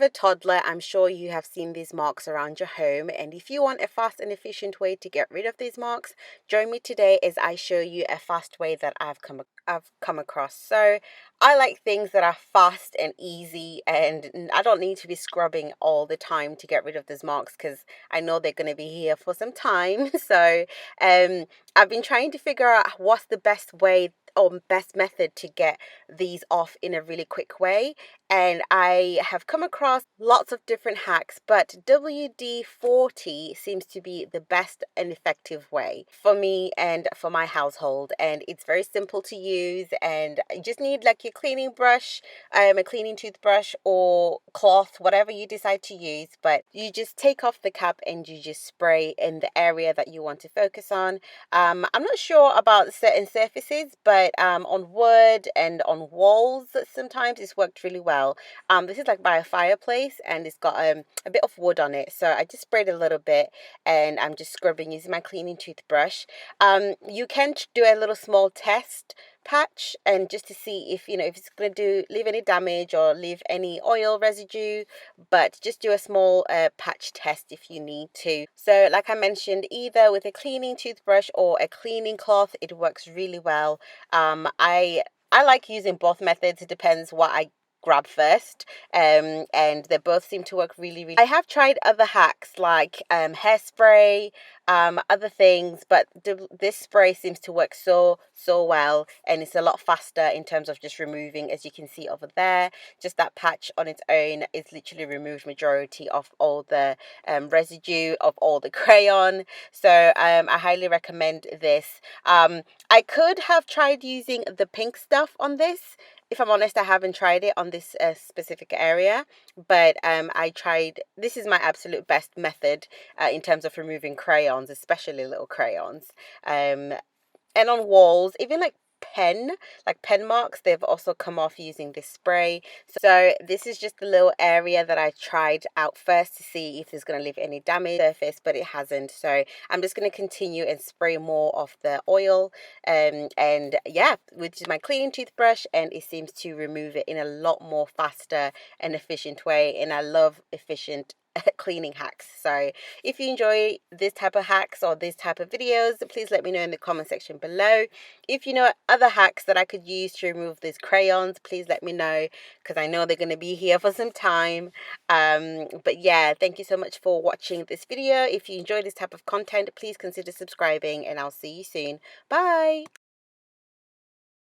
A toddler, I'm sure you have seen these marks around your home, and if you want a fast and efficient way to get rid of these marks, join me today as I show you a fast way that I've come across. So, I like things that are fast and easy, and I don't need to be scrubbing all the time to get rid of these marks because I know they're going to be here for some time. So, um, I've been trying to figure out what's the best way or best method to get these off in a really quick way, and I have come across lots of different hacks, but WD-40 seems to be the best and effective way for me and for my household. And it's very simple to use, and you just need like your cleaning brush, a cleaning toothbrush or cloth, whatever you decide to use. But you just take off the cap and you just spray in the area that you want to focus on. I'm not sure about certain surfaces, but on wood and on walls, sometimes it's worked really well. This is like by a fireplace, and it's got a bit of wood on it. So I just sprayed a little bit, and I'm just scrubbing using my cleaning toothbrush. You can do a little small test patch, and just to see if if it's going to do leave any damage or leave any oil residue, but just do a small patch test if you need to. So like I mentioned, either with a cleaning toothbrush or a cleaning cloth, it works really well. I like using both methods. It depends what I grab first, and they both seem to work really. I have tried other hacks like hairspray, other things, but this spray seems to work so well, and it's a lot faster in terms of just removing. As you can see over there, just that patch on its own is literally removed majority of all the residue of all the crayon. So I highly recommend this. I could have tried using the pink stuff on this. If I'm honest, I haven't tried it on this specific area, but I tried. This is my absolute best method in terms of removing crayons, especially little crayons. Um, and on walls, even like pen marks, they've also come off using this spray. So this is just the little area that I tried out first to see if there's going to leave any damage surface, but it hasn't. So I'm just going to continue and spray more of the oil, and yeah, with my cleaning toothbrush, and it seems to remove it in a lot more faster and efficient way. And I love efficient cleaning hacks. So if you enjoy this type of hacks or this type of videos, please let me know in the comment section below. If you know other hacks that I could use to remove these crayons, please let me know, because I know they're going to be here for some time. But yeah, thank you so much for watching this video. If you enjoy this type of content, please consider subscribing, and I'll see you soon. Bye.